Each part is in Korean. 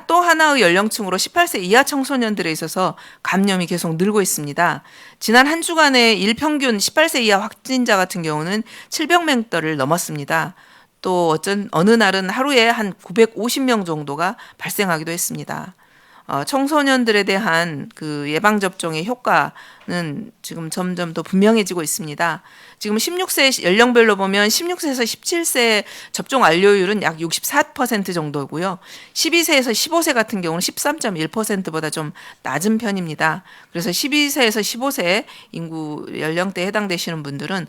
또 하나의 연령층으로 18세 이하 청소년들에 있어서 감염이 계속 늘고 있습니다. 지난 한 주간의 일평균 18세 이하 확진자 같은 경우는 700명대를 넘었습니다. 또 어느 날은 하루에 한 950명 정도가 발생하기도 했습니다. 청소년들에 대한 그 예방접종의 효과는 지금 점점 더 분명해지고 있습니다. 지금 16세 연령별로 보면 16세에서 17세 접종 완료율은 약 64% 정도고요. 12세에서 15세 같은 경우는 13.1%보다 좀 낮은 편입니다. 그래서 12세에서 15세 인구 연령대에 해당되시는 분들은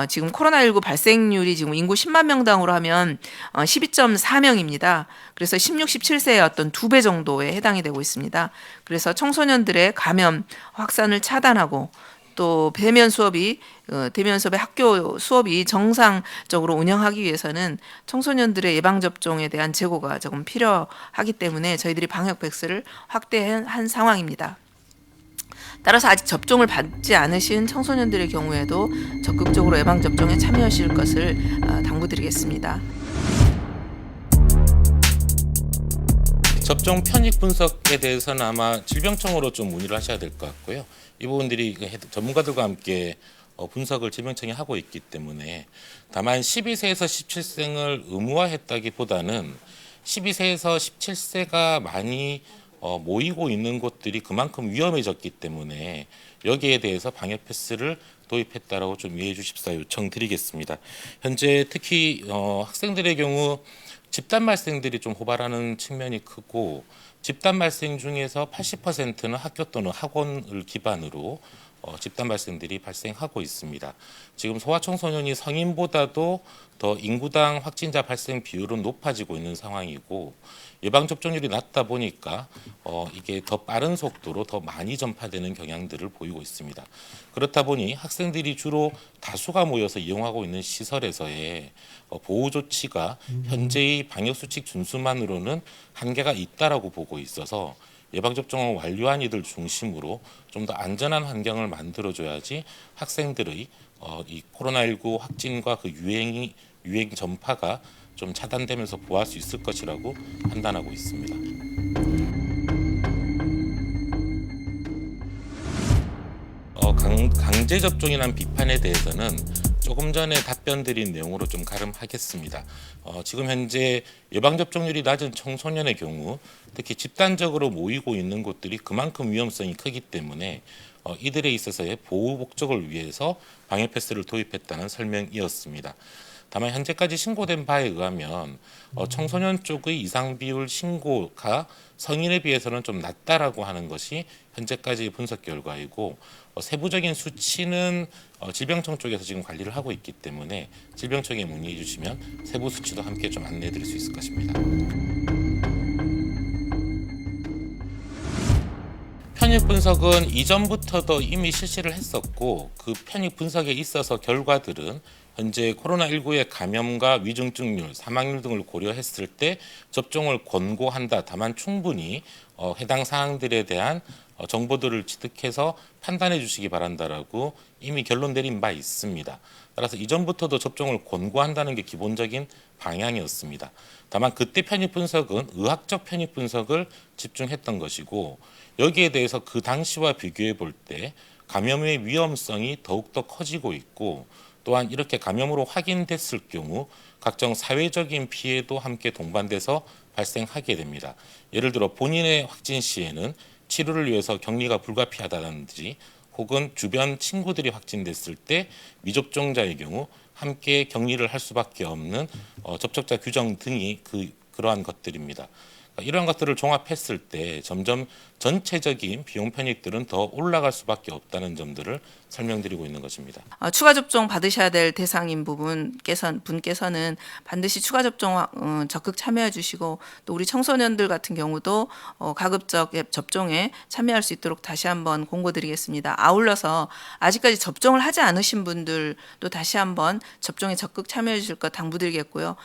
지금 코로나19 발생률이 지금 인구 10만 명당으로 하면 12.4명입니다. 그래서 16, 17세의 어떤 2배 정도에 해당이 되고 있습니다. 그래서 청소년들의 감염 확산을 차단하고 또 대면 수업의 학교 수업이 정상적으로 운영하기 위해서는 청소년들의 예방접종에 대한 재고가 조금 필요하기 때문에 저희들이 방역 백스를 확대한 상황입니다. 따라서 아직 접종을 받지 않으신 청소년들의 경우에도 적극적으로 예방접종에 참여하실 것을 당부드리겠습니다. 접종 편익 분석에 대해서는 아마 질병청으로 좀 문의를 하셔야 될 것 같고요. 이 부분들이 전문가들과 함께 분석을 질병청이 하고 있기 때문에 다만 12세에서 17세를 의무화했다기보다는 12세에서 17세가 많이 모이고 있는 곳들이 그만큼 위험해졌기 때문에 여기에 대해서 방역 패스를 도입했다라고 좀 이해해 주십사 요청드리겠습니다. 현재 특히 학생들의 경우 집단 발생들이 좀 호발하는 측면이 크고 집단 발생 중에서 80%는 학교 또는 학원을 기반으로 집단 발생들이 발생하고 있습니다. 지금 소아청소년이 성인보다도 더 인구당 확진자 발생 비율은 높아지고 있는 상황이고 예방접종률이 낮다 보니까 이게 더 빠른 속도로 더 많이 전파되는 경향들을 보이고 있습니다. 그렇다 보니 학생들이 주로 다수가 모여서 이용하고 있는 시설에서의 보호 조치가 현재의 방역수칙 준수만으로는 한계가 있다라고 보고 있어서 예방접종을 완료한 이들 중심으로 좀 더 안전한 환경을 만들어줘야지 학생들의 이 코로나19 확진과 그 유행 전파가 좀 차단되면서 보호할 수 있을 것이라고 판단하고 있습니다. 강제 접종이란 비판에 대해서는 조금 전에 답변 드린 내용으로 좀 가름하겠습니다. 지금 현재 예방접종률이 낮은 청소년의 경우 특히 집단적으로 모이고 있는 곳들이 그만큼 위험성이 크기 때문에 이들에 있어서의 보호 목적을 위해서 방역 패스를 도입했다는 설명이었습니다. 다만 현재까지 신고된 바에 의하면 청소년 쪽의 이상 비율 신고가 성인에 비해서는 좀 낮다라고 하는 것이 현재까지 분석 결과이고 세부적인 수치는 질병청 쪽에서 지금 관리를 하고 있기 때문에 질병청에 문의해 주시면 세부 수치도 함께 좀 안내해 드릴 수 있을 것입니다. 편익 분석은 이전부터도 이미 실시를 했었고 그 편익 분석에 있어서 결과들은 현재 코로나19의 감염과 위중증률, 사망률 등을 고려했을 때 접종을 권고한다. 다만 충분히 해당 사항들에 대한 정보들을 취득해서 판단해 주시기 바란다라고 이미 결론 내린 바 있습니다. 따라서 이전부터도 접종을 권고한다는 게 기본적인 방향이었습니다. 다만 그때 편익 분석은 의학적 편익 분석을 집중했던 것이고 여기에 대해서 그 당시와 비교해 볼 때 감염의 위험성이 더욱더 커지고 있고 또한 이렇게 감염으로 확인됐을 경우 각종 사회적인 피해도 함께 동반돼서 발생하게 됩니다. 예를 들어 본인의 확진 시에는 치료를 위해서 격리가 불가피하다든지 혹은 주변 친구들이 확진됐을 때 미접종자의 경우 함께 격리를 할 수밖에 없는 접촉자 규정 등이 그러한 것들입니다. 이러한 것들을 종합했을 때 점점 전체적인 비용 편익들은 더 올라갈 수밖에 없다는 점들을 설명드리고 있는 것입니다. 추가 접종 받으셔야 될 대상인 분께서는 반드시 추가 접종 적극 참여해 주시고 또 우리 청소년들 같은 경우도 가급적 접종에 참여할 수 있도록 다시 한번 공고드리겠습니다. 아울러서 아직까지 접종을 하지 않으신 분들도 다시 한번 접종에 적극 참여해 주실 것 당부드리겠고요.